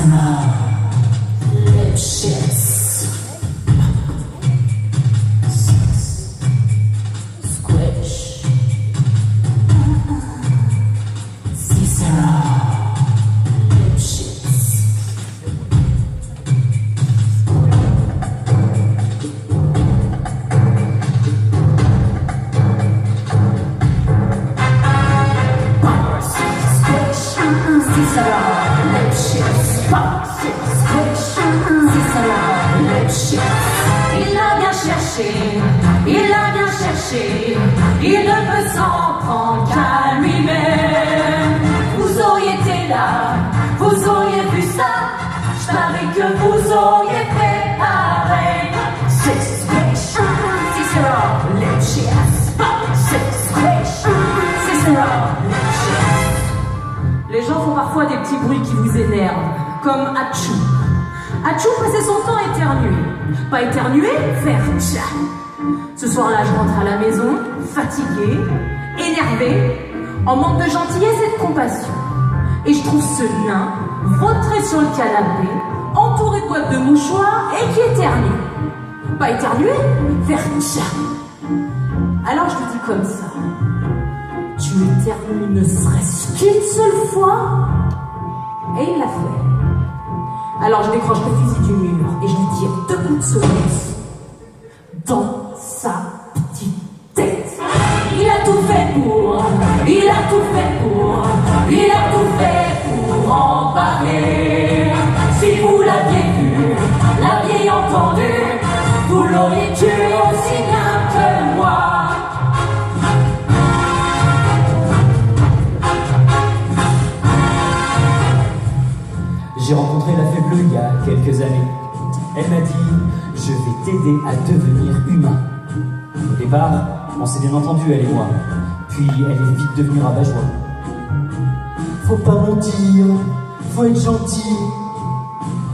Summer Lipschitz. Squish. Cicero Lipschitz. Cicero Lipschitz. Cicero Lipschitz. Il l'a bien cherché, il l'a bien cherché, il ne peut s'en prendre qu'à lui-même. Vous auriez été là, vous auriez vu ça, je parie que vous auriez fait pareil. Cicero Lipschitz. Cicero Lipschitz. Les gens font parfois des petits bruits qui vous énervent, comme Atchou. Atchou passait son temps à éternuer. Pas éternuer, faire tcha. Ce soir-là, je rentre à la maison, fatiguée, énervée, en manque de gentillesse et de compassion. Et je trouve ce nain vautré sur le canapé, entouré de boîtes de mouchoirs et qui éternue. Pas éternuer, faire tcha. Alors je lui dis comme ça: tu éternues ne serait-ce qu'une seule fois? Et il l'a fait. Alors je décroche le fusil du mur et je lui tire 2 coups de secours dans sa petite tête. Il a tout fait pour, il a tout fait pour, il a tout fait pour en parler. Si vous l'aviez vu, l'aviez entendu, vous l'auriez tué aussi bien que moi. J'ai rencontré la Fée Bleue il y a quelques années. Elle m'a dit « Je vais t'aider à devenir humain ». Au départ, on s'est bien entendu, elle et moi. Puis elle est vite devenue rabat-joie. Faut pas mentir, faut être gentil.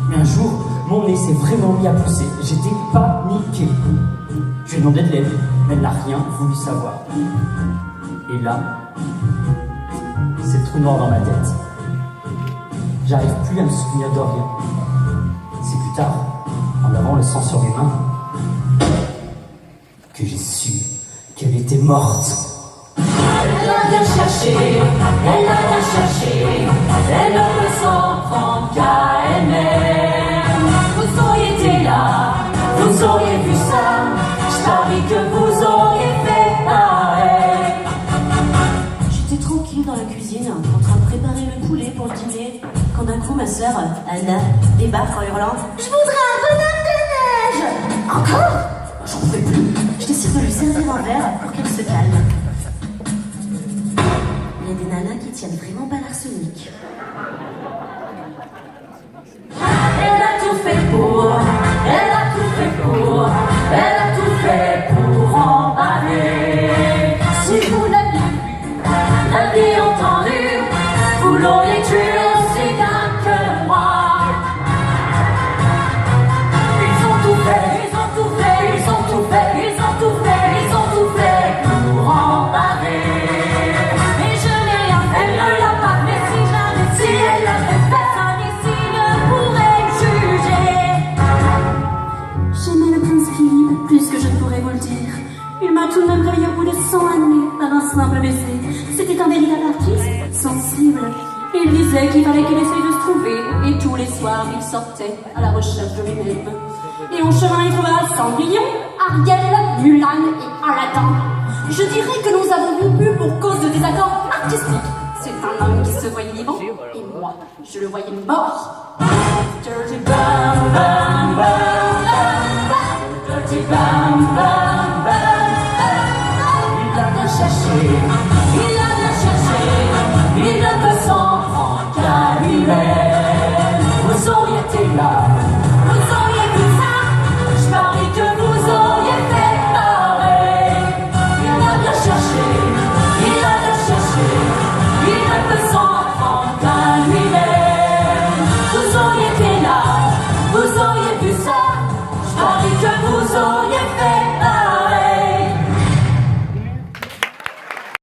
Mais un jour, mon nez s'est vraiment mis à pousser. J'étais paniqué. Je lui ai demandé de l'aide, mais elle n'a rien voulu savoir. Et là, c'est le trou noir dans ma tête. J'arrive plus à me souvenir de rien. C'est plus tard, en lavant le sang sur mes mains, que j'ai su qu'elle était morte. Elle l'a bien cherché, elle l'a bien cherché, elle ne peut s'en prendre qu'à elle-même. Vous auriez été là, vous auriez vu ça, je parie que vous auriez fait pareil. J'étais tranquille dans la cuisine, en train de préparer le poulet pour le dîner, quand d'un coup ma sœur, Anna, débarque en hurlant « Je voudrais un bonhomme de neige !» Encore ? J'en pouvais plus. Je décide de lui servir un verre pour qu'elle se calme. Il y a des nanas qui tiennent vraiment pas l'arsenic. Elle a tout fait pour, elle a tout fait pour, elle a tout fait pour en parler. Si vous l'aviez vu, l'aviez entendu, vous l'auriez tué aussi bien que moi. Ils ont tout fait, ils ont tout fait, ils ont tout fait, ils ont tout fait, ils ont tout fait pour en parler. Mais je n'ai rien fait, elle ne l'a pas fait, si elle l'avait fait, un ici ne pourrait juger. J'aimais le prince Philippe plus que je ne pourrais vous le dire. Il m'a tout de même réveillé au bout de 100 années par un simple baiser. C'était un véritable artiste, sensible. Il disait qu'il fallait qu'il essaye de se trouver, et tous les soirs il sortait à la recherche de lui-même. Et en chemin il trouva Cendrillon, Ariel, Mulan et Aladdin. Je dirais que nous avons rompu pour cause de désaccords artistiques. C'est un homme qui se voyait vivant, et moi, je le voyais mort. Dirty bam bam bam bam bam, dirty bam bam bam bam. Il l'a bien cherché, il l'a bien cherché, il ne peut s'en prendre qu'à lui-même. Vous auriez été là, vous auriez vu ça, je parie que vous auriez fait pareil. Il l'a bien cherché, il l'a bien cherché, il ne peut s'en prendre qu'à lui-même. Vous auriez été là, vous auriez vu ça, je parie que vous auriez fait